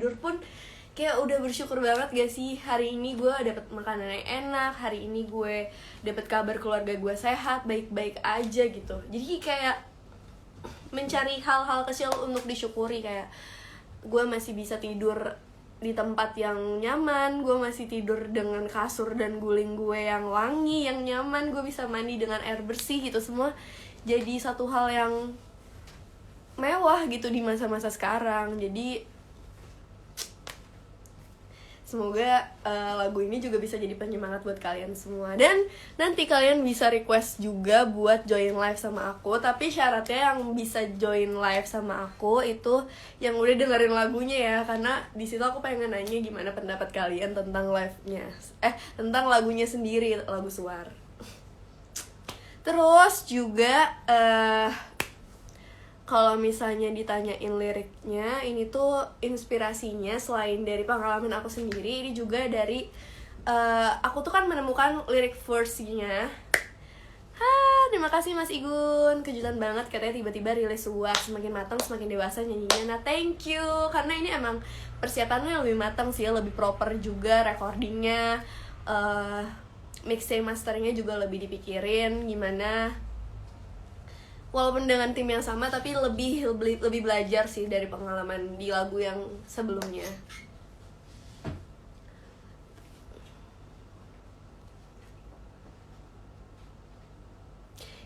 tidur pun kayak udah bersyukur banget gak sih, hari ini gue dapet makanan yang enak, hari ini gue dapet kabar keluarga gue sehat, baik-baik aja gitu. Jadi kayak mencari hal-hal kecil untuk disyukuri, kayak gue masih bisa tidur di tempat yang nyaman, gue masih tidur dengan kasur dan guling gue yang wangi, yang nyaman, gue bisa mandi dengan air bersih gitu. Semua jadi satu hal yang mewah gitu di masa-masa sekarang. Jadi semoga lagu ini juga bisa jadi penyemangat buat kalian semua. Dan nanti kalian bisa request juga buat join live sama aku. Tapi syaratnya yang bisa join live sama aku itu yang udah dengerin lagunya ya. Karena disitu aku pengen nanya gimana pendapat kalian tentang live-nya, tentang lagunya sendiri, lagu Suar. Terus juga kalau misalnya ditanyain liriknya, ini tuh inspirasinya selain dari pengalaman aku sendiri, ini juga dari aku tuh kan menemukan lirik verse-nya. Terima kasih Mas Igun, kejutan banget katanya tiba-tiba rilis Suar, semakin matang semakin dewasa nyanyinya. Nah thank you, karena ini emang persiapannya lebih matang sih, lebih proper juga recordingnya, mixing masternya juga lebih dipikirin gimana. Walaupun dengan tim yang sama, tapi lebih belajar sih dari pengalaman di lagu yang sebelumnya.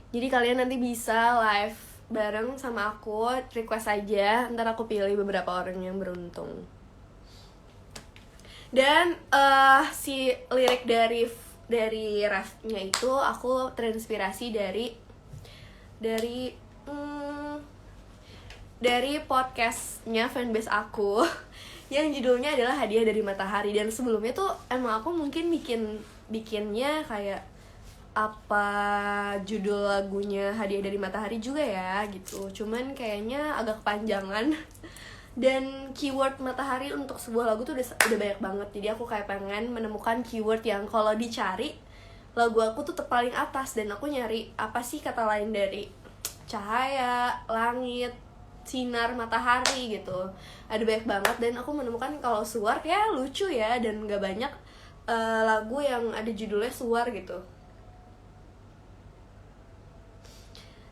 Jadi kalian nanti bisa live bareng sama aku, request aja, ntar aku pilih beberapa orang yang beruntung. Dan si lirik dari refnya itu aku terinspirasi dari podcastnya fanbase aku yang judulnya adalah Hadiah dari Matahari. Dan sebelumnya tuh emang aku mungkin bikinnya kayak apa judul lagunya Hadiah dari Matahari juga ya gitu, cuman kayaknya agak kepanjangan dan keyword matahari untuk sebuah lagu tuh udah banyak banget. Jadi aku kayak pengen menemukan keyword yang kalau dicari lagu aku tuh paling atas, dan aku nyari apa sih kata lain dari cahaya, langit, sinar, matahari gitu. Ada banyak banget, dan aku menemukan kalau Suar kayak lucu ya, dan gak banyak lagu yang ada judulnya Suar gitu.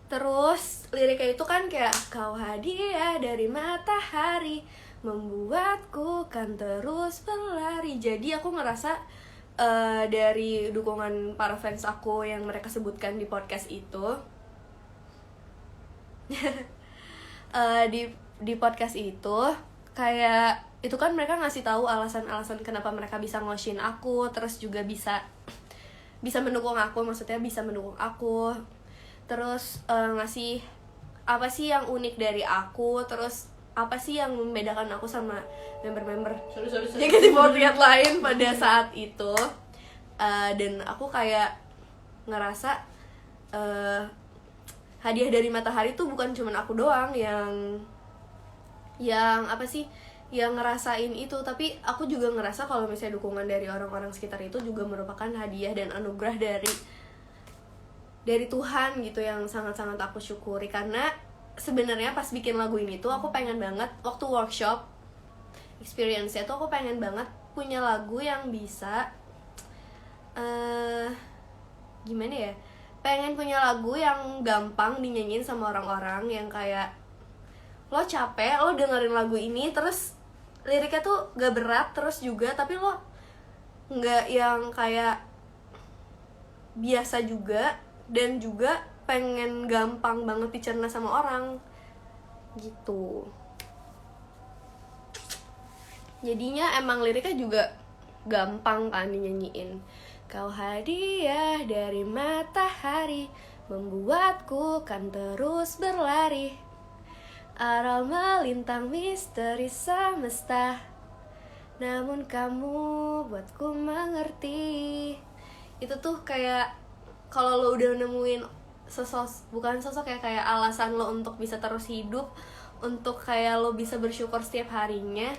Terus liriknya itu kan kayak kau hadiah dari matahari membuatku kan terus berlari. Jadi aku ngerasa dari dukungan para fans aku yang mereka sebutkan di podcast itu di podcast itu kayak itu kan mereka ngasih tahu alasan-alasan kenapa mereka bisa ngoshin aku, terus juga bisa mendukung aku, maksudnya bisa mendukung aku, terus ngasih apa sih yang unik dari aku, terus apa sih yang membedakan aku sama member-member JKT48 lain pada saat itu. Dan aku kayak ngerasa hadiah dari matahari tuh bukan cuman aku doang yang apa sih yang ngerasain itu, tapi aku juga ngerasa kalau misalnya dukungan dari orang-orang sekitar itu juga merupakan hadiah dan anugerah dari Tuhan gitu, yang sangat-sangat aku syukuri. Karena sebenarnya pas bikin lagu ini tuh aku pengen banget, waktu workshop experience-nya tuh aku pengen banget punya lagu yang bisa gimana ya, pengen punya lagu yang gampang dinyanyiin sama orang-orang, yang kayak lo capek lo dengerin lagu ini terus liriknya tuh gak berat, terus juga tapi lo gak yang kayak biasa juga, dan juga pengen gampang banget dicerna sama orang gitu. Jadinya emang liriknya juga gampang kan dinyanyiin. Kau hadiah dari matahari membuatku kan terus berlari, aral melintang misteri semesta, namun kamu buatku mengerti. Itu tuh kayak kalau lo udah nemuin bukan sosok ya, kayak alasan lo untuk bisa terus hidup, untuk kayak lo bisa bersyukur setiap harinya,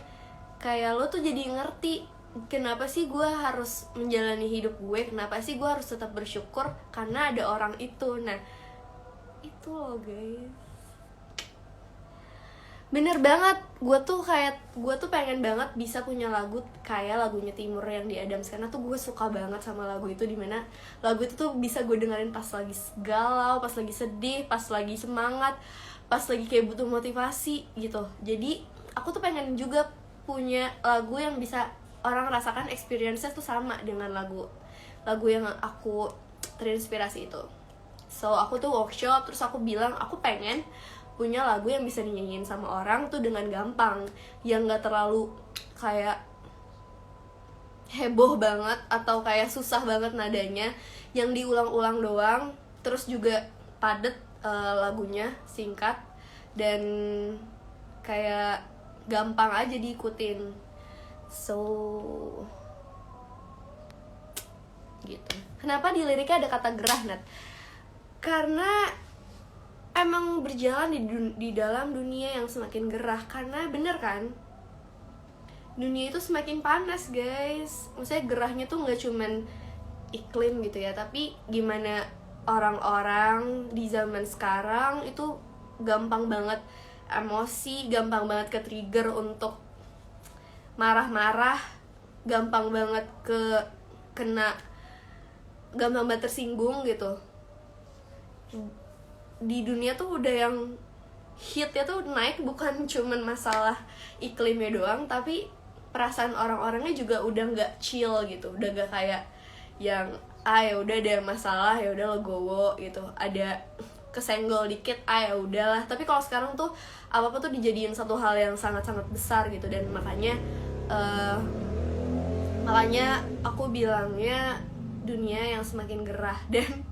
kayak lo tuh jadi ngerti kenapa sih gue harus menjalani hidup gue, kenapa sih gue harus tetap bersyukur karena ada orang itu. Nah itu loh guys. Bener banget, gue tuh pengen banget bisa punya lagu kayak lagunya Timur yang di Adams, karena tuh gue suka banget sama lagu itu, dimana lagu itu tuh bisa gue dengerin pas lagi galau, pas lagi sedih, pas lagi semangat, pas lagi kayak butuh motivasi gitu. Jadi aku tuh pengen juga punya lagu yang bisa orang rasakan experience-nya tuh sama dengan lagu yang aku terinspirasi itu. So aku tuh workshop, terus aku bilang aku pengen punya lagu yang bisa dinyanyiin sama orang tuh dengan gampang, yang gak terlalu kayak heboh banget atau kayak susah banget nadanya, yang diulang-ulang doang, terus juga padet, lagunya singkat dan kayak gampang aja diikutin. So gitu. Kenapa di liriknya ada kata gerah, Nat? Karena emang berjalan di dalam dunia yang semakin gerah. Karena bener kan, dunia itu semakin panas, guys. Maksudnya gerahnya tuh gak cuman iklim gitu ya, tapi gimana orang-orang di zaman sekarang itu gampang banget emosi, gampang banget ke trigger untuk marah-marah, gampang banget gampang banget tersinggung gitu. Di dunia tuh udah yang hitnya tuh naik, bukan cuman masalah iklimnya doang, tapi perasaan orang-orangnya juga udah nggak chill gitu, udah gak kayak yang ya udah ada masalah ya udah legowo gitu, ada kesenggol dikit ya udahlah. Tapi kalau sekarang tuh apa tuh dijadiin satu hal yang sangat-sangat besar gitu, dan makanya aku bilangnya dunia yang semakin gerah. Dan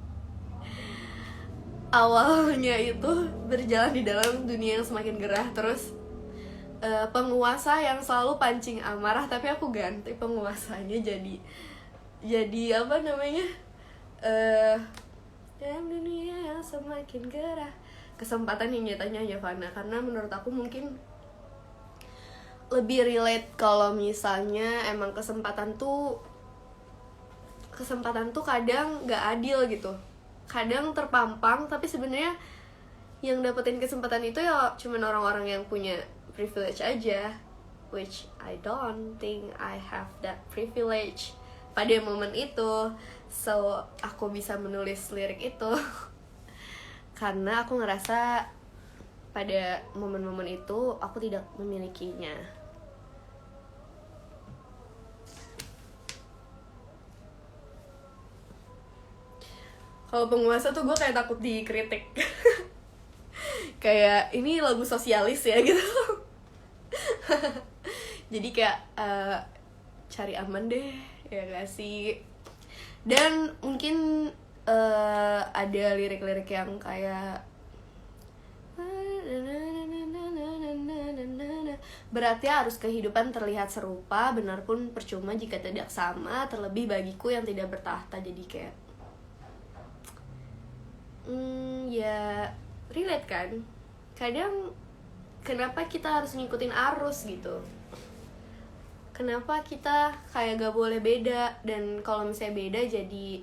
awalnya itu berjalan di dalam dunia yang semakin gerah, terus penguasa yang selalu pancing amarah, tapi aku ganti penguasanya jadi apa namanya, dalam dunia yang semakin gerah, kesempatan yang nyatanya Yavana. Karena menurut aku mungkin lebih relate kalau misalnya emang kesempatan tuh kadang gak adil gitu, kadang terpampang, tapi sebenarnya yang dapetin kesempatan itu ya cuman orang-orang yang punya privilege aja, which I don't think I have that privilege pada momen itu. So aku bisa menulis lirik itu karena aku ngerasa pada momen-momen itu aku tidak memilikinya. Kalau penguasa tuh gue kayak takut dikritik kayak ini lagu sosialis ya gitu jadi kayak cari aman deh ya gak sih. Dan mungkin ada lirik-lirik yang kayak berarti harus kehidupan terlihat serupa, benar pun percuma jika tidak sama, terlebih bagiku yang tidak bertahta. Jadi kayak ya relate kan, kadang kenapa kita harus ngikutin arus gitu, kenapa kita kayak gak boleh beda, dan kalau misalnya beda jadi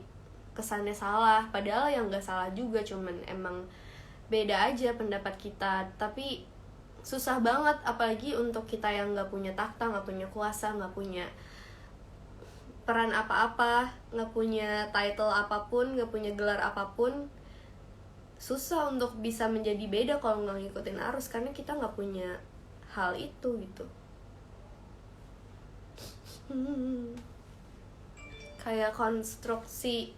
kesannya salah, padahal yang gak salah juga, cuman emang beda aja pendapat kita. Tapi susah banget, apalagi untuk kita yang gak punya takhta, gak punya kuasa, gak punya peran apa-apa, gak punya title apapun, gak punya gelar apapun. Susah untuk bisa menjadi beda kalau gak ngikutin arus, karena kita gak punya hal itu gitu. Kayak konstruksi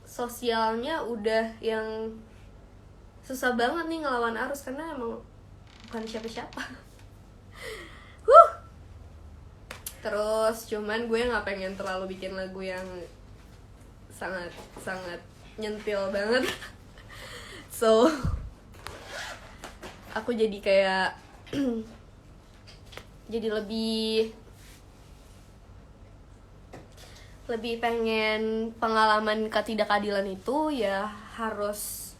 sosialnya udah yang susah banget nih ngelawan arus, karena emang bukan siapa-siapa. Terus cuman gue gak pengen terlalu bikin lagu yang sangat nyentil banget. So aku jadi kayak jadi lebih pengen pengalaman ketidakadilan itu ya harus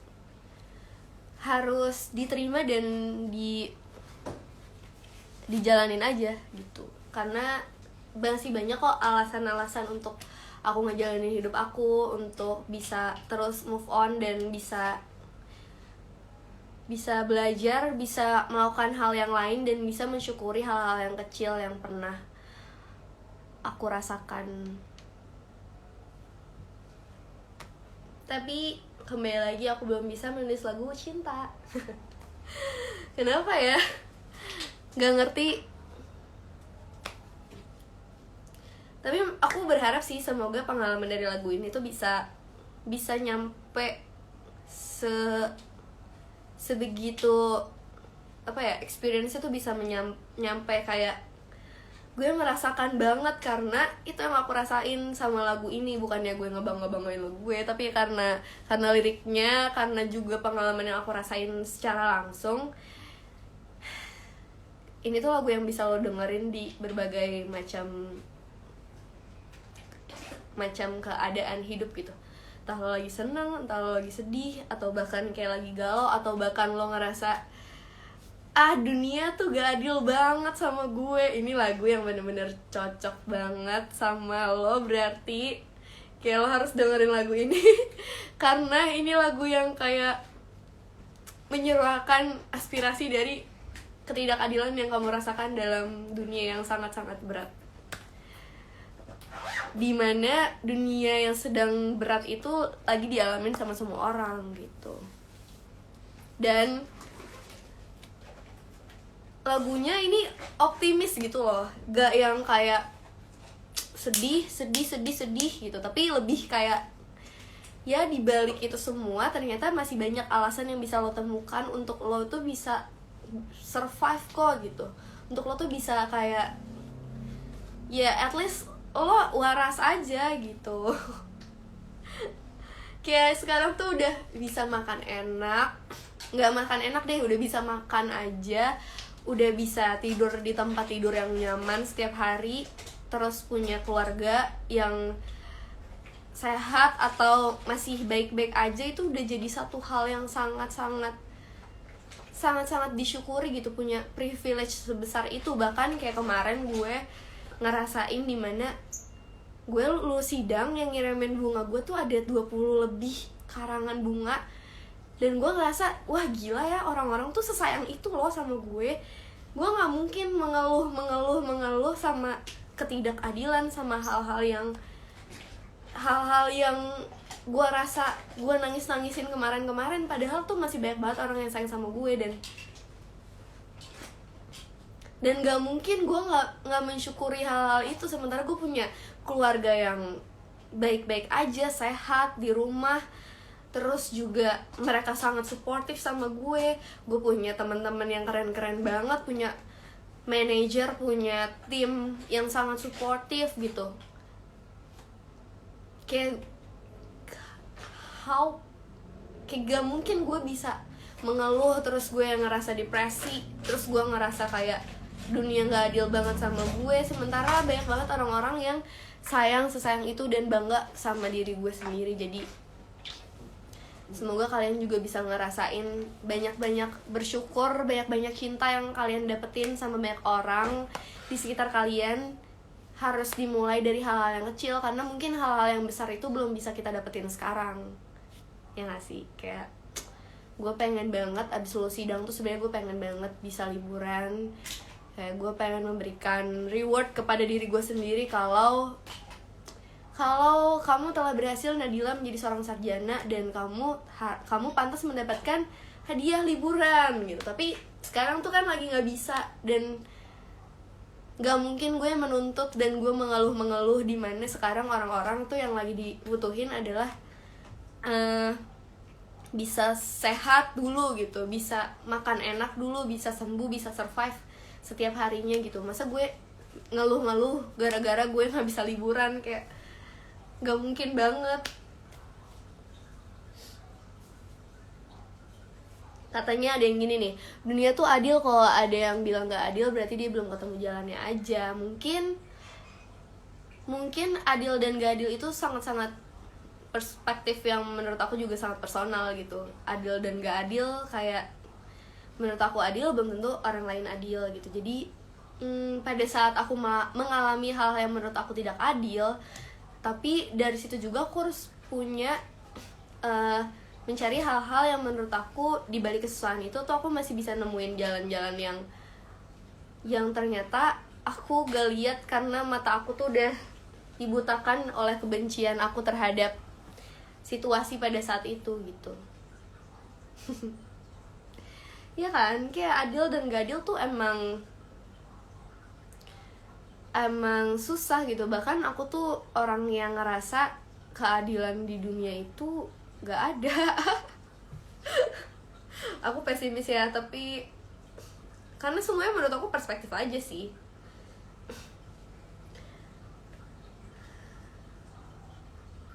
diterima dan dijalanin aja gitu. Karena masih banyak kok alasan-alasan untuk aku ngejalanin hidup aku, untuk bisa terus move on dan bisa bisa belajar, bisa melakukan hal yang lain, dan bisa mensyukuri hal-hal yang kecil yang pernah aku rasakan. Tapi kembali lagi, aku belum bisa menulis lagu cinta. Kenapa ya? Gak ngerti. Tapi aku berharap sih semoga pengalaman dari lagu ini tuh bisa nyampe sebegitu apa ya, experience-nya tuh bisa nyampe kayak gue merasakan banget, karena itu yang aku rasain sama lagu ini. Bukannya gue ngebanggain lagu gue, tapi karena liriknya, karena juga pengalaman yang aku rasain secara langsung. Ini tuh lagu yang bisa lo dengerin di berbagai macam keadaan hidup gitu. Entah lo lagi seneng, entah lo lagi sedih, atau bahkan kayak lagi galau, atau bahkan lo ngerasa dunia tuh gak adil banget sama gue. Ini lagu yang bener-bener cocok banget sama lo, berarti kayak lo harus dengerin lagu ini. Karena ini lagu yang kayak menyuarakan aspirasi dari ketidakadilan yang kamu rasakan dalam dunia yang sangat-sangat berat, dimana dunia yang sedang berat itu lagi dialamin sama semua orang gitu. Dan lagunya ini optimis gitu loh, gak yang kayak sedih gitu, tapi lebih kayak ya dibalik itu semua ternyata masih banyak alasan yang bisa lo temukan untuk lo tuh bisa survive kok gitu, untuk lo tuh bisa kayak ya at least lo waras aja gitu. Kayak sekarang tuh udah bisa makan enak, nggak makan enak deh, udah bisa makan aja, udah bisa tidur di tempat tidur yang nyaman setiap hari, terus punya keluarga yang sehat atau masih baik-baik aja, itu udah jadi satu hal yang sangat-sangat disyukuri gitu, punya privilege sebesar itu. Bahkan kayak kemarin gue ngerasain dimana gue lulus sidang, yang ngirimin bunga gue tuh ada 20 lebih karangan bunga. Dan gue ngerasa, wah gila ya, orang-orang tuh sesayang itu loh sama gue. Gue gak mungkin mengeluh sama ketidakadilan, sama hal-hal yang gue rasa gue nangis-nangisin kemarin. Padahal tuh masih banyak banget orang yang sayang sama gue. Dan gak mungkin gue gak mensyukuri hal-hal itu, sementara gue punya keluarga yang baik-baik aja, sehat, di rumah. Terus juga mereka sangat suportif sama gue punya teman-teman yang keren-keren banget, punya manajer, punya tim yang sangat suportif gitu. Kayak gak mungkin gue bisa mengeluh terus gue yang ngerasa depresi, terus gue ngerasa kayak dunia gak adil banget sama gue, sementara banyak banget orang-orang yang sesayang itu dan bangga sama diri gue sendiri. Jadi semoga kalian juga bisa ngerasain banyak-banyak bersyukur, banyak-banyak cinta yang kalian dapetin sama banyak orang di sekitar kalian. Harus dimulai dari hal-hal yang kecil, karena mungkin hal-hal yang besar itu belum bisa kita dapetin sekarang. Ya gak sih? Kayak gue pengen banget abis lulus sidang tuh sebenarnya gue pengen banget bisa liburan. Kayak gue pengen memberikan reward kepada diri gue sendiri kalau kamu telah berhasil, Nadila, menjadi seorang sarjana, dan kamu pantas mendapatkan hadiah liburan gitu. Tapi sekarang tuh kan lagi nggak bisa, dan nggak mungkin gue menuntut dan gue mengeluh di mana sekarang orang-orang tuh yang lagi dibutuhin adalah bisa sehat dulu gitu, bisa makan enak dulu, bisa sembuh, bisa survive setiap harinya gitu. Masa gue ngeluh gara-gara gue nggak bisa liburan? Kayak nggak mungkin banget. Katanya ada yang gini nih, dunia tuh adil, kalau ada yang bilang nggak adil berarti dia belum ketemu jalannya aja. Mungkin adil dan gak adil itu sangat-sangat perspektif yang menurut aku juga sangat personal gitu. Adil dan gak adil, kayak menurut aku adil belum tentu orang lain adil gitu. Jadi pada saat aku mengalami hal yang menurut aku tidak adil, tapi dari situ juga aku harus punya mencari hal-hal yang menurut aku di balik kesusahan itu tuh aku masih bisa nemuin jalan-jalan yang ternyata aku gak lihat karena mata aku tuh udah dibutakan oleh kebencian aku terhadap situasi pada saat itu gitu. Ya kan, kayak adil dan gak adil tuh emang susah gitu. Bahkan aku tuh orang yang ngerasa keadilan di dunia itu gak ada. Aku pesimis ya, tapi karena semuanya menurut aku perspektif aja sih.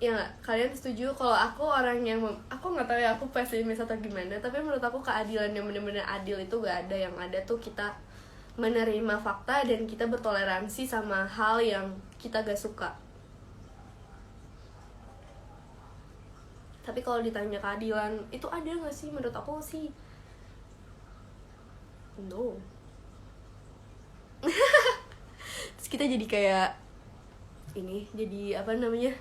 Ya nggak, kalian setuju kalau aku orang yang aku nggak tahu ya aku pesimis atau gimana, tapi menurut aku keadilan yang benar-benar adil itu gak ada. Yang ada tuh kita menerima fakta dan kita bertoleransi sama hal yang kita gak suka. Tapi kalau ditanya keadilan itu ada nggak sih, menurut aku sih no. Terus kita jadi kayak ini, jadi apa namanya,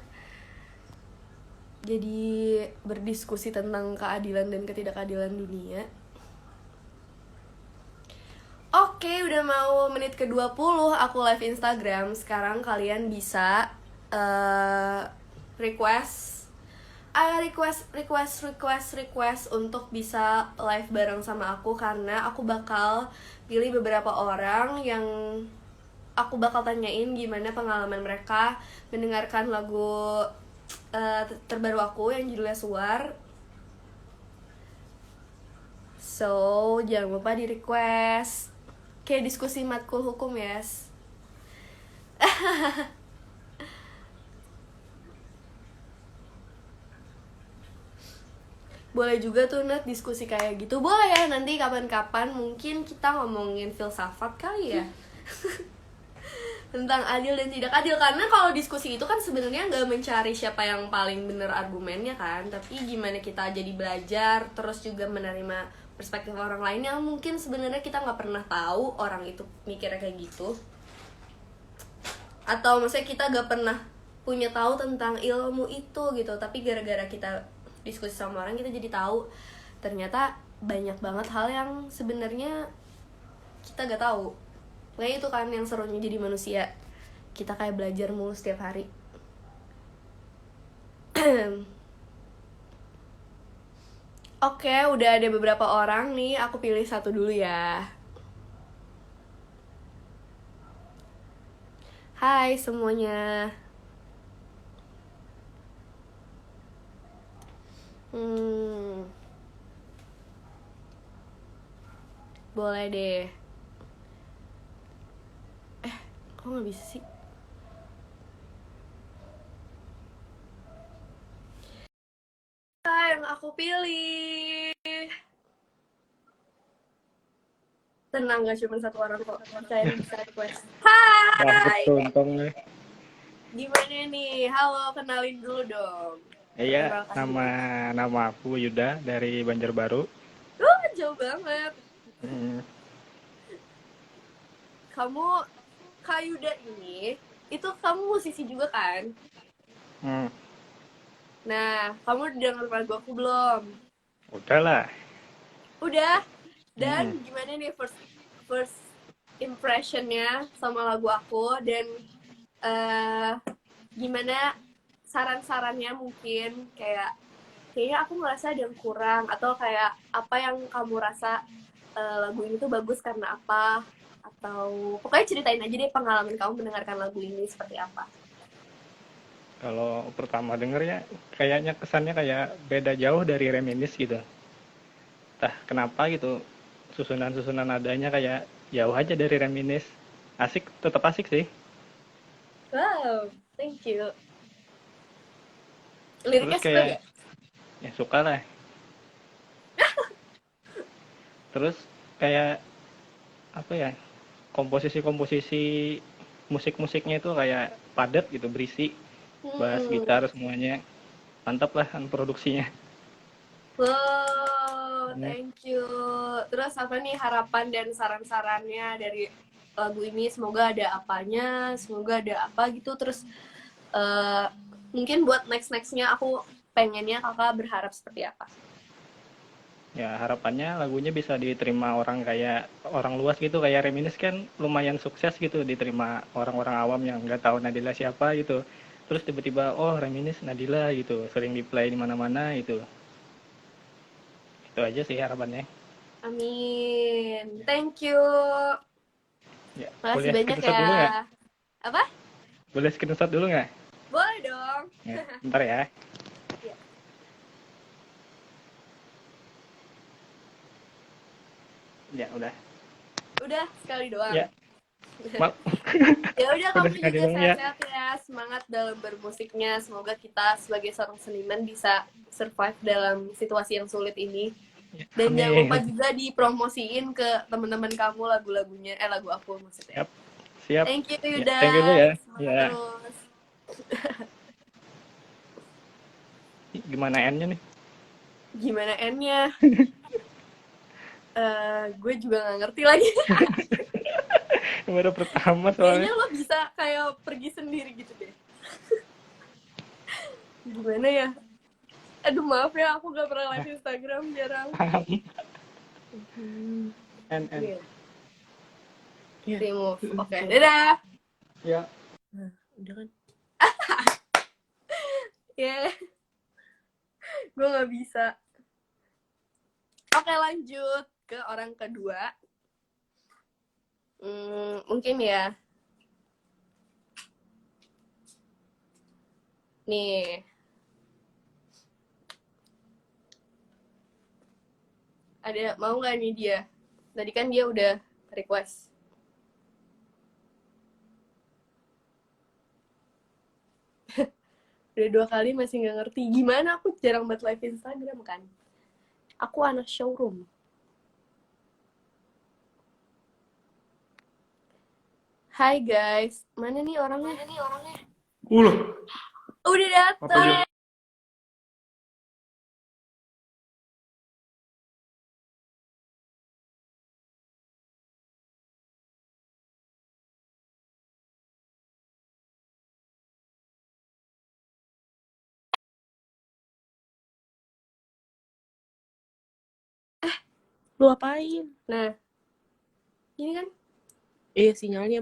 jadi berdiskusi tentang keadilan dan ketidakadilan dunia. Oke, udah mau menit ke-20 aku live Instagram. Sekarang kalian bisa request untuk bisa live bareng sama aku, karena aku bakal pilih beberapa orang yang aku bakal tanyain gimana pengalaman mereka mendengarkan lagu terbaru aku yang judulnya Suar. So, jangan lupa di request. Kayak diskusi matkul hukum, yes. Boleh juga tuh Nat diskusi kayak gitu. Boleh ya, nanti kapan-kapan mungkin kita ngomongin filsafat kali ya. Tentang adil dan tidak adil, karena kalau diskusi itu kan sebenarnya nggak mencari siapa yang paling bener argumennya kan, tapi gimana kita jadi belajar terus juga menerima perspektif orang lain yang mungkin sebenarnya kita nggak pernah tahu orang itu mikirnya kayak gitu, atau maksudnya kita nggak pernah punya tahu tentang ilmu itu gitu, tapi gara-gara kita diskusi sama orang kita jadi tahu ternyata banyak banget hal yang sebenarnya kita nggak tahu. Nah itu kan yang serunya jadi manusia, kita kayak belajar mulu setiap hari. Oke, udah ada beberapa orang nih, aku pilih satu dulu ya. Hai semuanya. Boleh deh. Kok nggak bisa sih? Yang aku pilih. Tenang, gak cuma satu orang kok. Bisa request. Hai. Untungnya. Gimana nih? Halo, kenalin dulu dong. Iya, nama aku Yuda dari Banjarbaru. Jauh banget. Kamu Kak Yuda ini, itu kamu musisi juga kan? Nah, kamu denger lagu aku belum? Udah lah. Udah. Dan gimana nih first impressionnya sama lagu aku, dan gimana saran-sarannya, mungkin kayaknya aku ngerasa ada yang kurang, atau kayak apa yang kamu rasa lagu ini tuh bagus karena apa, atau pokoknya ceritain aja deh pengalaman kamu mendengarkan lagu ini seperti apa. Kalau pertama dengernya kayaknya kesannya kayak beda jauh dari Reminisce gitu. Entah kenapa gitu, susunan-susunan nadanya kayak jauh aja dari Reminisce. Asik, tetap asik sih. Wow, thank you. Terus Liriknya suka kayak gak? ya suka lah. Terus kayak apa ya, komposisi musik-musiknya itu kayak padat gitu, berisi, bass, gitar, semuanya mantap lah kan produksinya. Wow, thank you. Terus apa nih harapan dan saran-sarannya dari lagu ini? Semoga ada apanya, semoga ada apa gitu. Terus mungkin buat next-nextnya aku pengennya kakak berharap seperti apa? Ya harapannya lagunya bisa diterima orang kayak orang luas gitu, kayak Reminis kan lumayan sukses gitu diterima orang-orang awam yang nggak tahu Nadila siapa gitu. Terus tiba-tiba oh Reminis Nadila gitu, sering di play di mana-mana gitu. Itu aja sih harapannya. Amin. Thank you. Ya, Makasih boleh banyak screenshot ya. dulu nggak? Apa? Boleh screenshot dulu nggak? Boleh dong. Ya, bentar ya. Ya. Ya udah. Udah sekali doang. Ya, mal. Ya udah, Udah kamu sekali juga dong ya. sehat-sehat ya. Semangat dalam bermusiknya. Semoga kita sebagai seorang seniman bisa survive dalam situasi yang sulit ini. Ya, Dan jangan lupa amin. juga dipromosiin ke teman-teman kamu lagu-lagunya, lagu aku maksudnya. Siap, siap. Thank you Ya, Yuda. thank you dulu ya. Semangat Ya, terus. gimana N-nya nih? Gimana N-nya? Gue juga gak ngerti lagi. Baru pertama Kayaknya soalnya. lo bisa kayak pergi sendiri gitu deh. Gimana ya? Aduh maaf ya, aku gak pernah live Instagram, jarang. N. Yeah. Remove. Oke, dadah. Ya. Nah, udah kan? Ya, yeah. Gue gak bisa. Oke, lanjut ke orang kedua. Mungkin ya. Nih. Ada, mau gak nih dia? Tadi kan dia udah request. Udah 2 kali masih gak ngerti. Gimana, aku jarang buat live Instagram kan. Aku anak showroom. Hai guys. Mana nih orangnya? Udah datang. Lu apain? Nah. Ini kan. Sinyalnya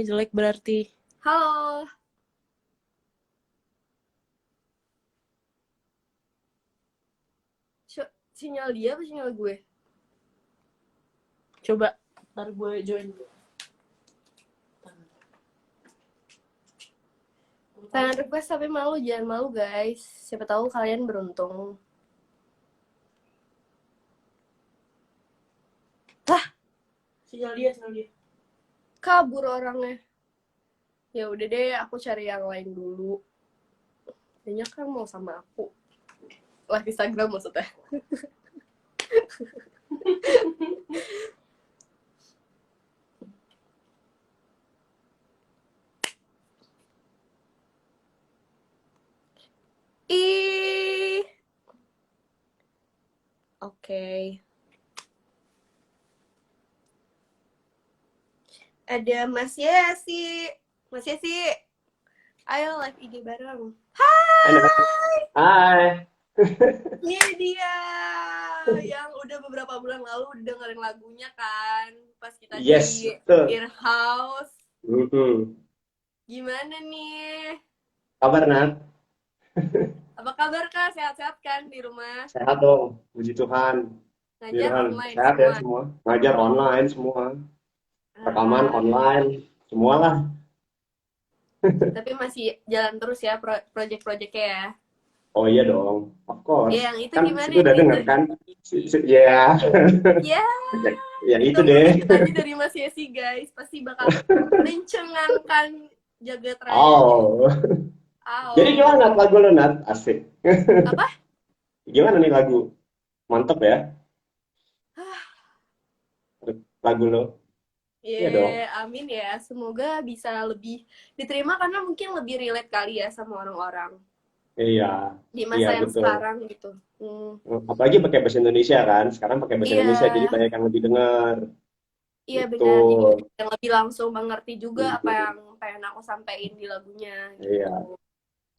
jelek berarti. Halo. Sinyal dia apa sinyal gue? Coba, ntar gue join dulu. Tangan request tapi malu, jangan malu guys. Siapa tahu kalian beruntung. Sinyal dia. Kabur orangnya. Ya udah deh, aku cari yang lain dulu. Kayaknya kan mau sama aku. Live Instagram maksudnya. Oke. Ada Mas Yesi. Mas Yesi. Ayo live IG bareng. Hai. Ini dia yang udah beberapa bulan lalu dengerin lagunya kan pas kita Yes, di betul. Earhouse. Mhm. Gimana nih? Kabar, Nat? Apa kabar Kak? Sehat-sehat kan di rumah? Sehat dong, puji Tuhan. Ngajar online Sehat semua. ya semua. Ngajar online semua. Rekaman online, semualah. Tapi masih jalan terus ya project-projectnya ya. Oh iya dong, of course. Ya, yang itu Kan gimana situ udah yang denger itu? kan? Ya. Ya, Ya itu ditunggu deh. ceritanya dari Mas Yesi guys. Pasti bakal mencengangkan jagat raya. Oh. Oh. Jadi gimana lagu lo, Nat? Asik. Apa? Gimana nih lagu? Mantep ya? Lagu lo? Iya dong. Amin ya. Semoga bisa lebih diterima karena mungkin lebih relate kali ya sama orang-orang Iya. di masa Iya, yang betul. sekarang gitu. Apalagi pakai bahasa Indonesia kan? Sekarang pakai bahasa Iya. Indonesia, jadi banyak yang lebih dengar. Iya Gitu. benar. Jadi yang lebih langsung mengerti juga apa yang pengen aku sampaikan di lagunya gitu. Iya.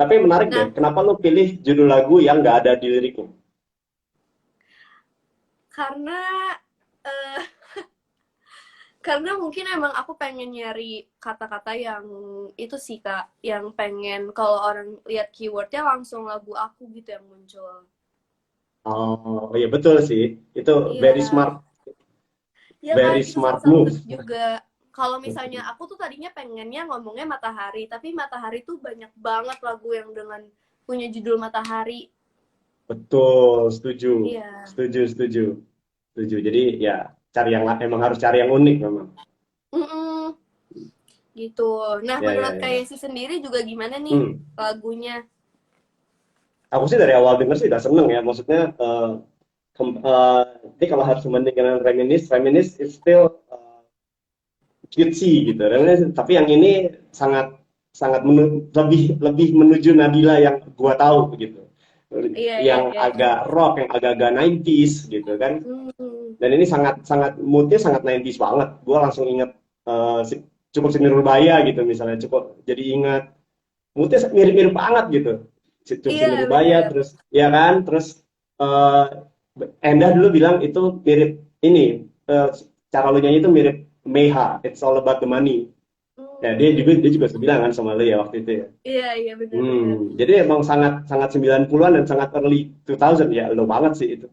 Tapi menarik deh, Nah, kenapa lu pilih judul lagu yang nggak ada di liriknya? karena eh, karena mungkin emang aku pengen nyari kata-kata yang itu sih Kak, yang pengen kalau orang lihat keywordnya langsung lagu aku gitu yang muncul. Oh, iya betul sih. Itu Iya, ya kan very itu salah smart satu move. trik juga. Kalau misalnya aku tuh tadinya pengennya ngomongnya matahari, tapi matahari tuh banyak banget lagu yang dengan punya judul matahari. Betul, setuju, Iya. setuju, setuju, setuju. Jadi ya cari yang emang harus cari yang unik memang. Mm-mm, gitu. Nah, Ya, ya, menurut Kak ya. Yesi sendiri juga gimana nih Hmm. lagunya? Aku sih dari awal denger sih udah seneng ya. Maksudnya ini kalau harus membandingkan dengan Reminisce, Reminisce is still cutesy gitu. Tapi yang ini sangat sangat lebih lebih menuju Nabila yang gua tahu gitu. Iya, iya, Yang iya, iya. agak rock, yang agak-agak 90s gitu kan. Hmm. Dan ini sangat sangat moodnya sangat 90s banget. Gua langsung inget cukup seni Nurbaya gitu misalnya. Cukup jadi ingat moodnya mirip-mirip banget gitu. Cukup Iya, seni Nurbaya bener. terus ya kan, terus eh, Endah dulu bilang itu mirip ini cara lu nyanyi itu mirip Meha, It's All About the Money. Ya Hmm. dia juga bilang kan sama lu ya waktu itu ya. Iya, iya, bener-bener. Jadi emang sangat sangat 90-an dan sangat early 2000 ya, lo banget sih itu.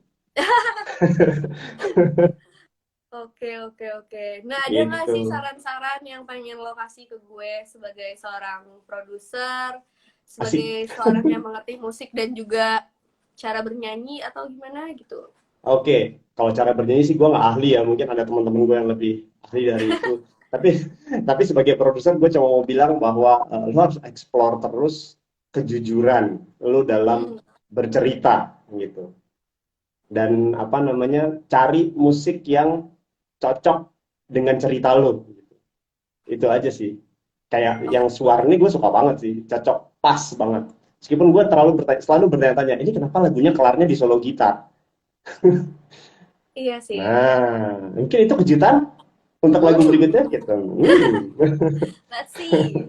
Oke, oke, oke. Nah, ada nggak Gitu. sih saran-saran yang pengen lo kasih ke gue sebagai seorang produser, Asik. sebagai seorang yang mengerti musik dan juga cara bernyanyi atau gimana gitu? Oke, kalau cara bernyanyi sih gue nggak ahli ya. Mungkin ada teman-teman gue yang lebih ahli dari itu. Tapi tapi sebagai produser gue cuma mau bilang bahwa lo harus explore terus kejujuran lo dalam Hmm. bercerita gitu. Dan apa namanya, cari musik yang cocok dengan cerita lo. Itu aja sih. Kayak Oh, yang suara ini gue suka banget sih, cocok, pas banget. Meskipun gue selalu bertanya-tanya, ini kenapa lagunya kelarnya di solo gitar? iya sih. Nah, mungkin itu kejutan untuk lagu berikutnya gitu. Let's see.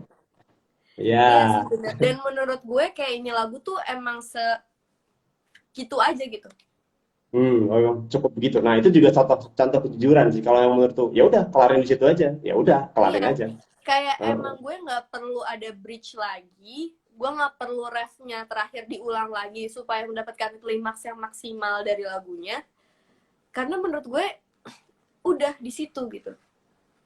Iya sih Ya, bener. Dan menurut gue kayak ini lagu tuh emang segitu aja gitu. oh, cukup begitu. Nah, itu juga contoh contoh kejujuran sih. Kalau yang menurut tuh, ya udah kelarin di situ aja. Ya udah, kelarin Iya. aja. Kayak Heeh. emang gue nggak perlu ada bridge lagi. Gue nggak perlu refnya terakhir diulang lagi supaya mendapatkan klimaks yang maksimal dari lagunya. Karena menurut gue udah di situ gitu.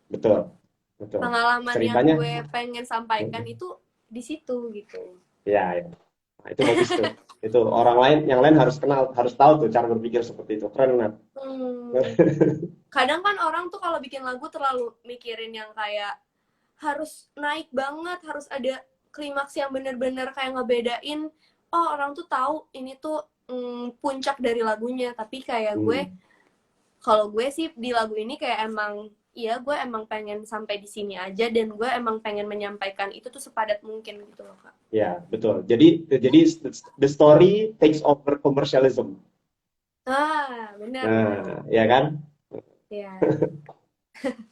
Betul, betul. Pengalaman yang Ceritanya, gue pengen sampaikan itu di situ gitu. ya, ya. Nah, itu bagus tuh. Itu orang lain, yang lain harus kenal, harus tahu tuh cara berpikir seperti itu. Keren banget. Hmm. Kadang kan orang tuh kalau bikin lagu terlalu mikirin yang kayak harus naik banget, harus ada klimaks yang bener-bener kayak ngebedain, oh orang tuh tahu ini tuh puncak dari lagunya, tapi kayak gue, Hmm. kalau gue sih di lagu ini kayak emang, iya gue emang pengen sampai di sini aja dan gue emang pengen menyampaikan itu tuh sepadat mungkin gitu loh Kak. Ya, betul. Jadi the story takes over commercialism. Ah, benar-benar. Nah, ya kan? Ya.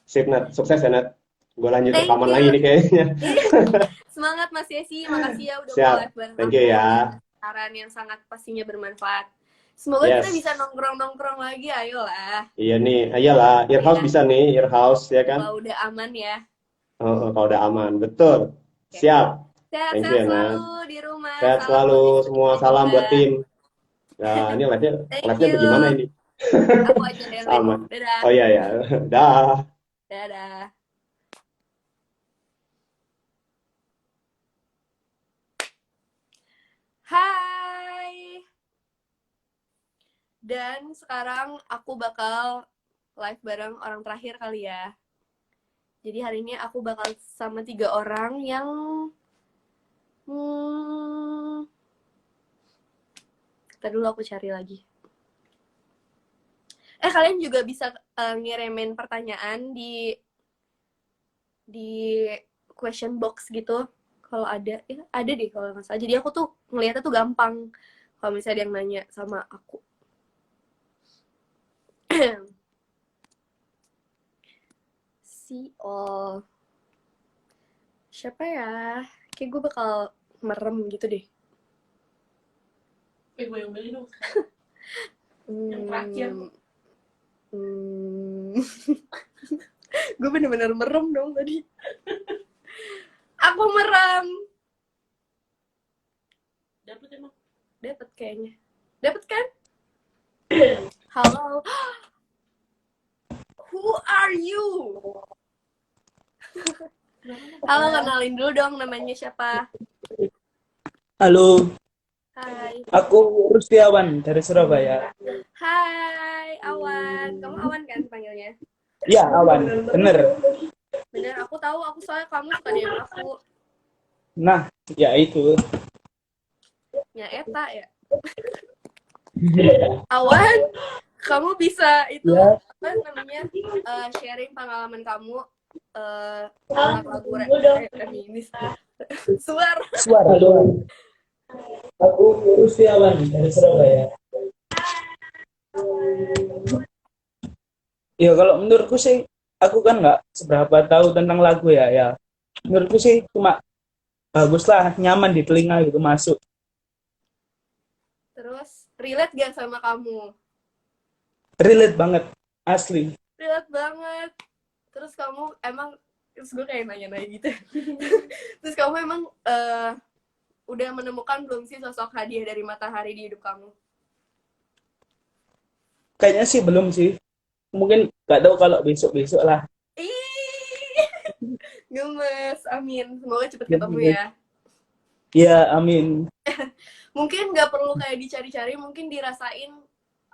Sip, Nat. Sukses ya, Nat. Gue lanjut Thank rekaman you. lagi nih kayaknya. Semangat Mas Yesi, makasih ya udah mau live Siap. bareng Thank you aku dengan ya. saran yang sangat pastinya bermanfaat. Semoga kita bisa Yes. nongkrong-nongkrong lagi, ayolah. Iya nih. Iyalah. Earhouse Ya, bisa nih. Earhouse, ya kan? kalau udah aman ya. Kalau udah aman. Betul. Oke. Siap. Thank you Sehat-sehat ya, Nat. selalu di rumah. Sehat Salam selalu. buat Semua istrinya salam juga. buat tim. Nah, ini live-nya, Thank live-nya you. bagaimana ini? Aku aja yang lead. Sama. Dadah. Oh iya ya. Dah. Dadah. Hai. Dan sekarang aku bakal live bareng orang terakhir kali ya. Jadi hari ini aku bakal sama 3 orang yang hmm, ntar dulu aku cari lagi. Kalian juga bisa ngirimin pertanyaan di question box gitu. Kalau ada, ada deh kalau nggak salah. Jadi aku tuh ngeliatnya tuh gampang kalau misalnya ada yang nanya sama aku. Si siapa ya? Kayak gue bakal merem gitu deh. Gue yang beli dong. Yang terakhir. Gue bener-bener merem dong tadi. Aku merem. Dapet emang. Dapet kayaknya. Dapet kan? Halo. Who are you? Halo, kenalin dulu dong namanya siapa. Halo, Hai. aku Rustiawan dari Surabaya. Hai, Awan. Kamu Awan kan panggilnya? Ya, Awan, bener. Bener, aku tahu. Aku soalnya kamu suka DM aku. Nah, ya itu. Ya, Eta ya. Awan, kamu bisa itu Ya. apa namanya sharing pengalaman kamu Ah, dengar lagu feminis. Suara. Halo, aku Rustiawan dari Surabaya. Ya, kalau menurutku sih, aku kan nggak seberapa tahu tentang lagu ya. Ya, menurutku sih cuma bagus lah, nyaman di telinga gitu masuk. Terus relate gak sama kamu? Relate banget, asli. Relate banget. Terus kamu emang, terus gue kayak nanya-nanya gitu. Terus kamu emang udah menemukan belum sih sosok hadiah dari matahari di hidup kamu? Kayaknya sih belum sih. Mungkin nggak tahu kalau besok-besok lah. Ih, gemes. Amin. Semoga cepet ketemu ya. Ya, amin. Mungkin nggak perlu kayak dicari-cari, mungkin dirasain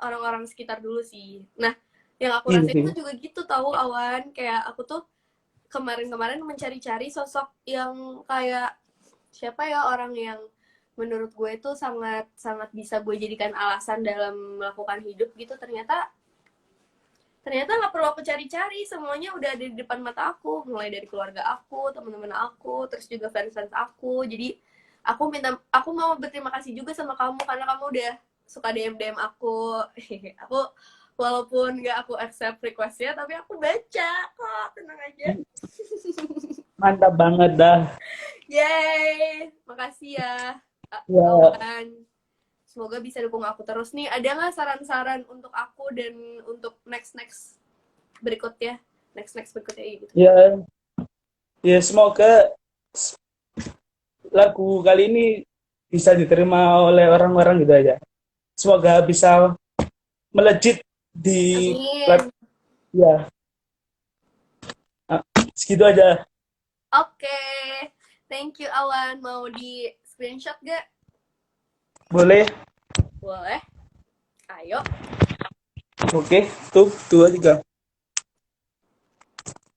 orang-orang sekitar dulu sih. Nah, yang aku Iya rasain sih. tuh juga gitu tahu Awan. Kayak aku tuh kemarin-kemarin mencari-cari sosok yang kayak siapa ya orang yang menurut gue itu sangat sangat bisa gue jadikan alasan dalam melakukan hidup gitu. Ternyata nggak perlu aku cari-cari, semuanya udah ada di depan mata aku, mulai dari keluarga aku, teman-teman aku, terus juga fans-fans aku. Jadi aku mau berterima kasih juga sama kamu karena kamu udah suka DM aku. Aku walaupun nggak aku accept requestnya, tapi aku baca kok, tenang aja. Mantap banget dah. Yeay, makasih ya Ya. Awan. Semoga bisa dukung aku terus nih. Ada nggak saran-saran untuk aku dan untuk next berikutnya? Next berikutnya gitu. Ya, ya semoga lagu kali ini bisa diterima oleh orang-orang gitu aja. Semoga bisa melejit di Amin. ya. Nah, segitu aja. Oke. Thank you Awan. Mau di screenshot gak? Boleh. Boleh. Ayo. Oke, tuh, 2, 3.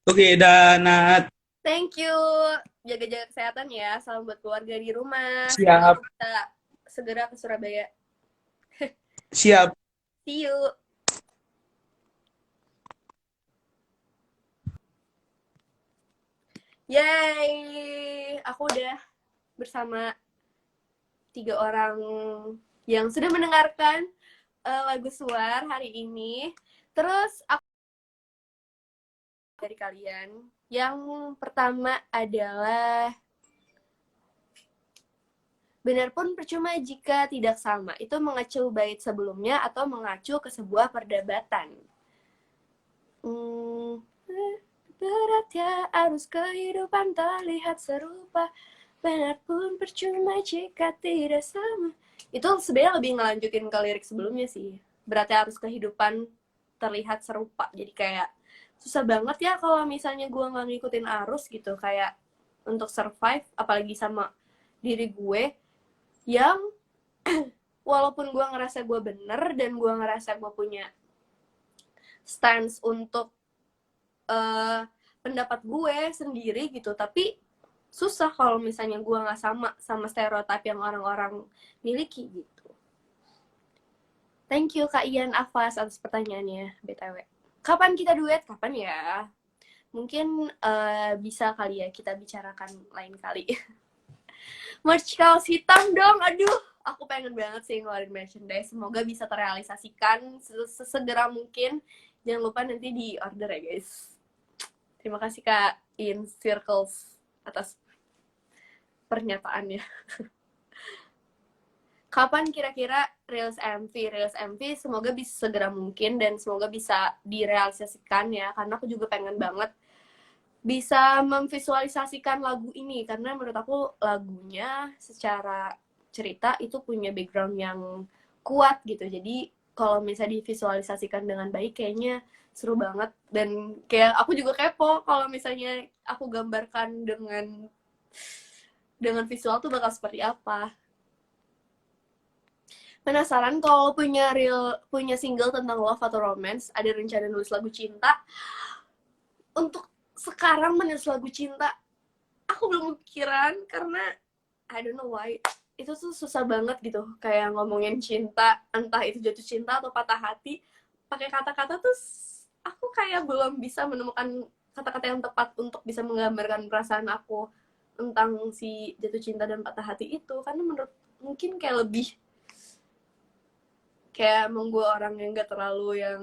Oke, dan Thank you. Jaga-jaga kesehatan ya. Salam buat keluarga di rumah. siap, Semoga bisa segera ke Surabaya. siap. See you. Yay. Aku udah bersama 3 orang yang sudah mendengarkan lagu Suar hari ini. Terus aku dari kalian. Yang pertama adalah benar pun percuma jika tidak sama. Itu mengacu bait sebelumnya atau mengacu ke sebuah perdebatan. Berat ya arus kehidupan terlihat serupa. Benar pun percuma jika tidak sama. Itu sebenarnya lebih ngelanjutin ke lirik sebelumnya sih. Beratnya arus kehidupan terlihat serupa. Jadi kayak susah banget ya kalau misalnya gue nggak ngikutin arus gitu. Kayak untuk survive, apalagi sama diri gue yang walaupun gue ngerasa gue bener dan gue ngerasa gue punya stance untuk pendapat gue sendiri gitu, tapi susah kalau misalnya gue nggak sama stereotip yang orang-orang miliki gitu. Thank you Kak Ian Afas atas pertanyaannya, BTW. Kapan kita duet? Kapan ya? Mungkin bisa kali ya kita bicarakan lain kali. Merch kaos hitam dong, aduh. Aku pengen banget sih ngeluarin merchandise. Semoga bisa terrealisasikan sesegera mungkin. Jangan lupa nanti di order ya guys. Terima kasih Kak In Circles atas pernyataannya. Kapan kira-kira Reels MV? Reels MV semoga bisa segera mungkin dan semoga bisa direalisasikan ya, karena aku juga pengen banget bisa memvisualisasikan lagu ini, karena menurut aku lagunya secara cerita itu punya background yang kuat gitu. Jadi kalau misalnya divisualisasikan dengan baik kayaknya seru banget, dan kayak aku juga kepo kalau misalnya aku gambarkan dengan visual tuh bakal seperti apa. Penasaran kalau punya single tentang love atau romance, ada rencana nulis lagu cinta? Untuk sekarang menulis lagu cinta, aku belum kepikiran karena I don't know why. Itu tuh susah banget gitu, kayak ngomongin cinta, entah itu jatuh cinta atau patah hati, pakai kata-kata tuh aku kayak belum bisa menemukan kata-kata yang tepat untuk bisa menggambarkan perasaan aku tentang si jatuh cinta dan patah hati itu, karena menurut mungkin kayak lebih kayak emang gue orang yang gak terlalu yang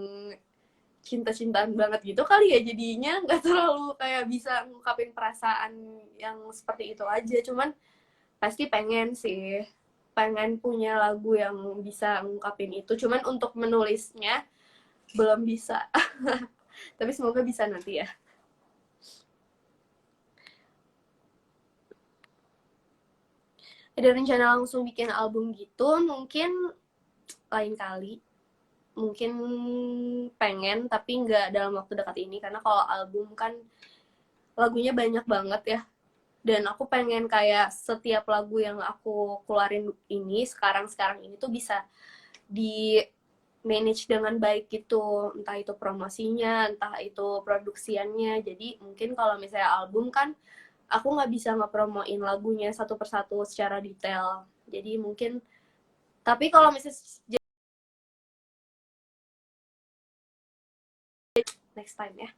cinta-cintaan banget gitu kali ya, jadinya gak terlalu kayak bisa ngungkapin perasaan yang seperti itu aja. Cuman pasti pengen sih, pengen punya lagu yang bisa ngungkapin itu, cuman untuk menulisnya belum bisa. Tapi semoga bisa nanti ya. Ada rencana langsung bikin album gitu? Mungkin lain kali, mungkin pengen, tapi nggak dalam waktu dekat ini, karena kalau album kan lagunya banyak banget ya, dan aku pengen kayak setiap lagu yang aku keluarin ini sekarang ini tuh bisa di manage dengan baik gitu, entah itu promosinya, entah itu produksiannya. Jadi mungkin kalau misalnya album kan aku nggak bisa ngepromoin lagunya satu persatu secara detail, jadi mungkin, tapi kalau misalnya next time ya.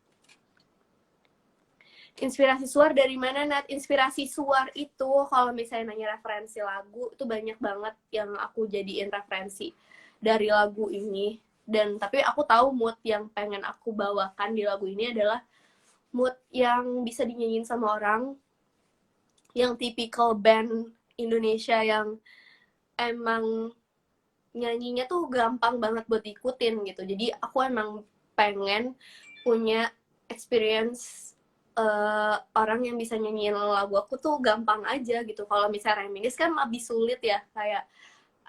Inspirasi Suar dari mana, Nat? Inspirasi Suar itu kalau misalnya nanya referensi lagu, itu banyak banget yang aku jadiin referensi dari lagu ini. Dan tapi aku tahu mood yang pengen aku bawakan di lagu ini adalah mood yang bisa dinyanyiin sama orang, yang tipikal band Indonesia yang emang nyanyinya tuh gampang banget buat diikutin gitu. Jadi aku emang pengen punya experience orang yang bisa nyanyiin lagu aku tuh gampang aja gitu. Kalau misalnya reminis kan lebih sulit ya, kayak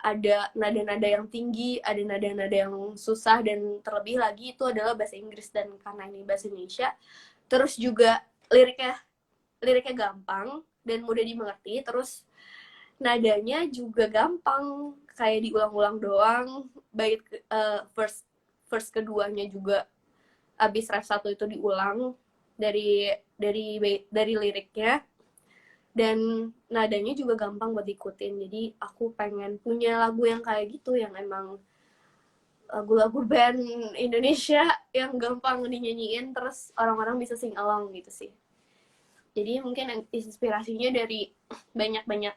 ada nada-nada yang tinggi, ada nada-nada yang susah, dan terlebih lagi itu adalah bahasa Inggris, dan karena ini bahasa Indonesia, terus juga liriknya gampang dan mudah dimengerti, terus nadanya juga gampang, kayak diulang-ulang doang. Bait verse keduanya juga abis ref satu itu diulang dari liriknya, dan nadanya juga gampang buat diikutin. Jadi aku pengen punya lagu yang kayak gitu, yang emang lagu-lagu band Indonesia yang gampang dinyanyiin terus orang-orang bisa sing along gitu sih. Jadi mungkin inspirasinya dari banyak-banyak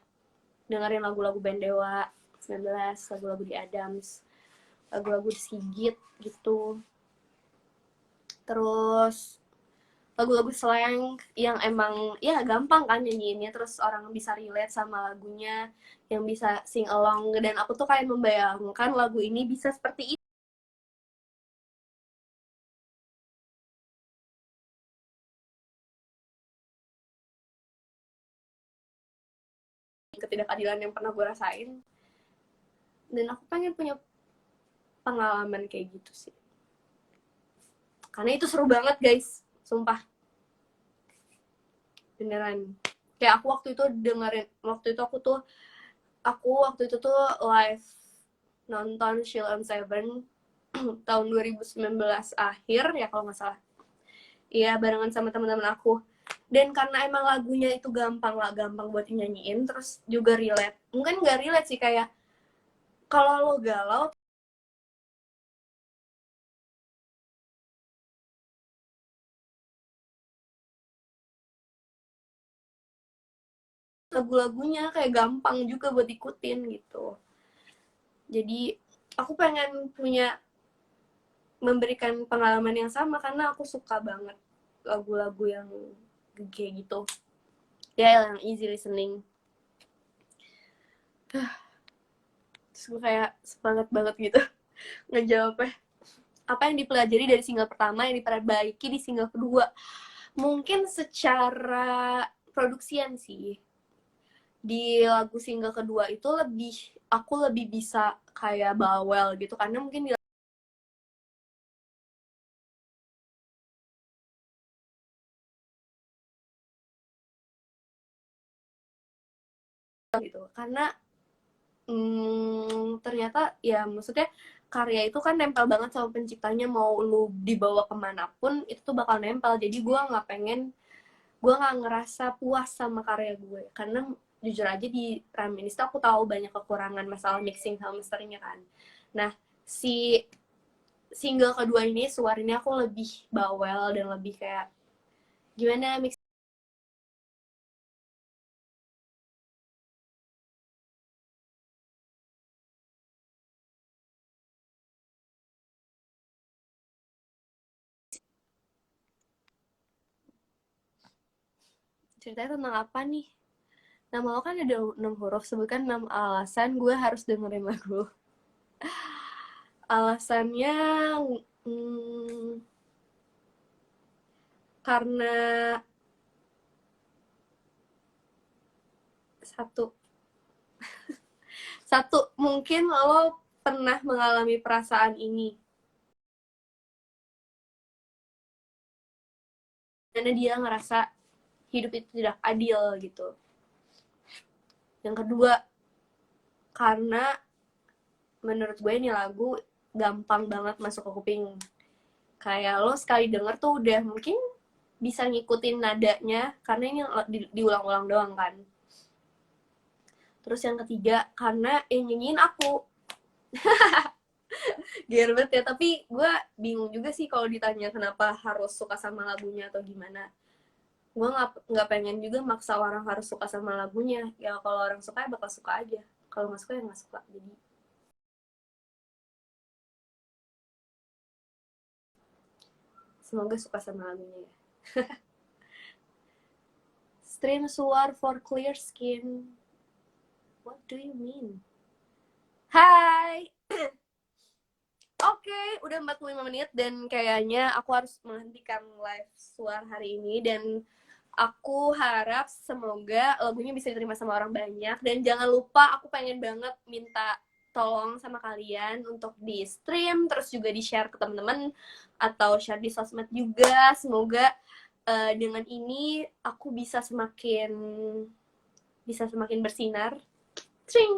dengerin lagu-lagu band Dewa 19, lagu-lagu di Adams, lagu-lagu di Sigit gitu. Terus lagu-lagu slang yang emang ya gampang kan nyanyiinnya, terus orang bisa relate sama lagunya, yang bisa sing along, dan aku tuh kayak membayangkan lagu ini bisa seperti itu. Ketidakadilan yang pernah gue rasain, dan aku pengen punya pengalaman kayak gitu sih, karena itu seru banget guys, sumpah, beneran. Kayak aku waktu itu dengerin, waktu itu tuh live nonton Shield on Seven tahun 2019 akhir ya kalau nggak salah. Iya, barengan sama teman-teman aku. Dan karena emang lagunya itu gampang buat nyanyiin, terus juga relate. Mungkin nggak relate sih, kayak kalau lo galau, lagu-lagunya kayak gampang juga buat ikutin gitu. Jadi aku pengen memberikan pengalaman yang sama, karena aku suka banget lagu-lagu yang kayak gitu. Ya, yang easy listening. Terus gue kayak semangat banget gitu ngejawabnya. Apa yang dipelajari dari single pertama yang diperbaiki di single kedua? Mungkin secara produksian sih. Di lagu single kedua itu aku lebih bisa kayak bawel gitu, karena mungkin di gitu. Karena ternyata ya maksudnya karya itu kan nempel banget sama penciptanya, mau lu dibawa kemanapun itu tuh bakal nempel. Jadi gue nggak ngerasa puas sama karya gue, karena jujur aja di Reminisce aku tahu banyak kekurangan masalah mixing sama masteringnya kan. Nah, si single kedua ini suaranya aku lebih bawel dan lebih kayak gimana mix ceritanya tentang apa nih. Nama lo kan ada 6 huruf, sebutkan 6 alasan gue harus dengerin lagu. Alasannya karena satu mungkin lo pernah mengalami perasaan ini, karena dia ngerasa hidup itu tidak adil gitu. Yang kedua, karena menurut gue ini lagu gampang banget masuk ke kuping. Kayak lo sekali denger tuh udah mungkin bisa ngikutin nadanya, karena ini diulang-ulang doang kan. Terus yang ketiga, karena yang nyanyiin aku. Gerbet ya, tapi gue bingung juga sih kalau ditanya kenapa harus suka sama lagunya atau gimana. Gue nggak pengen juga maksa orang harus suka sama lagunya. Ya kalau orang suka ya bakal suka aja, kalau nggak suka ya nggak suka. Jadi semoga suka sama lagunya ya. Stream suar for clear skin. What do you mean? Hai. Oke, udah 45 menit dan kayaknya aku harus menghentikan live suar hari ini, dan aku harap semoga lagunya bisa diterima sama orang banyak. Dan jangan lupa, aku pengen banget minta tolong sama kalian untuk di stream, terus juga di share ke teman-teman atau share di sosmed juga. Semoga dengan ini aku bisa semakin bersinar. Tring.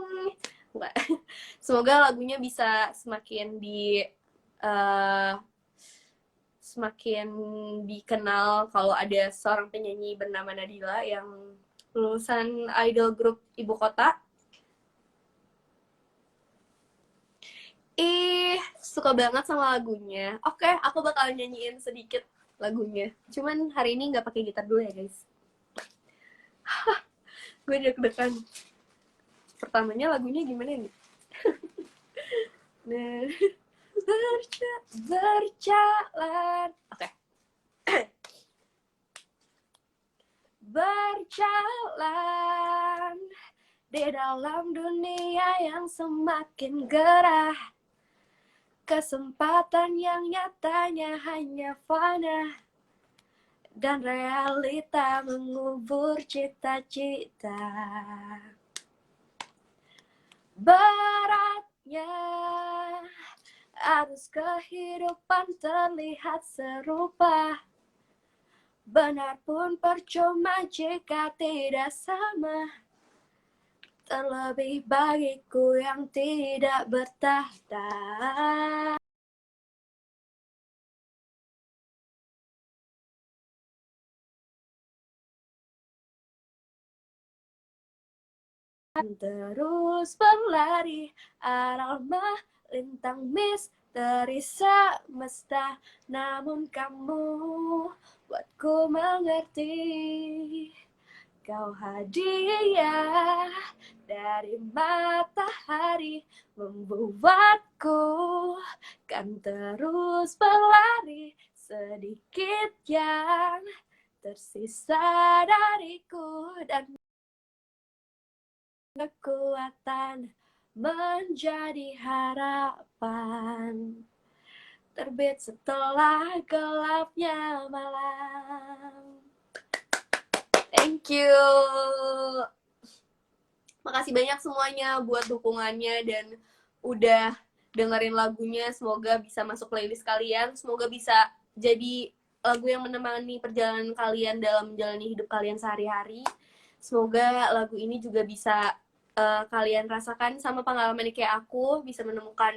Semoga lagunya bisa semakin semakin dikenal kalau ada seorang penyanyi bernama Nadila yang lulusan idol grup ibu kota. Suka banget sama lagunya. Oke, aku bakal nyanyiin sedikit lagunya. Cuman hari ini nggak pakai gitar dulu ya guys. Gue deg-degan. Pertamanya lagunya gimana nih? Nah, berjalan. Oke. Berjalan di dalam dunia yang semakin gerah, kesempatan yang nyatanya hanya fana, dan realita mengubur cita-cita. Beratnya arus kehidupan terlihat serupa, benar pun percuma jika tidak sama. Terlebih bagiku yang tidak bertahta. Terus berlari arah melintang misteri semesta, namun kamu buatku mengerti. Kau hadiah dari matahari, membuatku kan terus berlari. Sedikit yang tersisa dariku dan kekuatan menjadi harapan, terbit setelah gelapnya malam. Thank you. Makasih banyak semuanya buat dukungannya dan udah dengerin lagunya. Semoga bisa masuk playlist kalian. Semoga bisa jadi lagu yang menemani perjalanan kalian dalam menjalani hidup kalian sehari-hari. Semoga lagu ini juga bisa kalian rasakan sama pengalaman kayak aku, bisa menemukan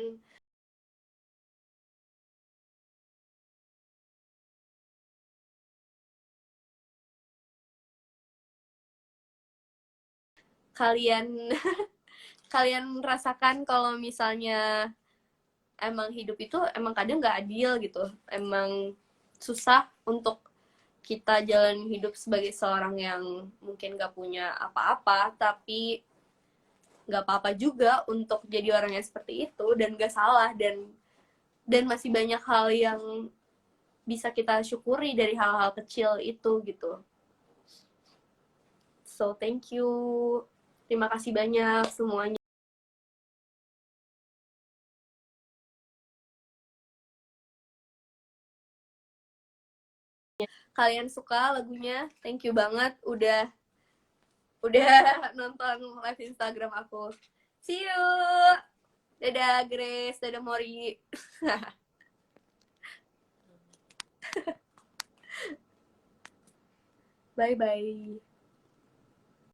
kalian kalian rasakan kalau misalnya emang hidup itu emang kadang nggak adil gitu, emang susah untuk kita jalan hidup sebagai seorang yang mungkin nggak punya apa-apa, tapi nggak apa-apa juga untuk jadi orang yang seperti itu, dan nggak salah, dan masih banyak hal yang bisa kita syukuri dari hal-hal kecil itu gitu. So thank you, terima kasih banyak semuanya. Kalian suka lagunya, thank you banget udah nonton live Instagram aku. See you. Dadah Grace, dadah Mori. Bye bye.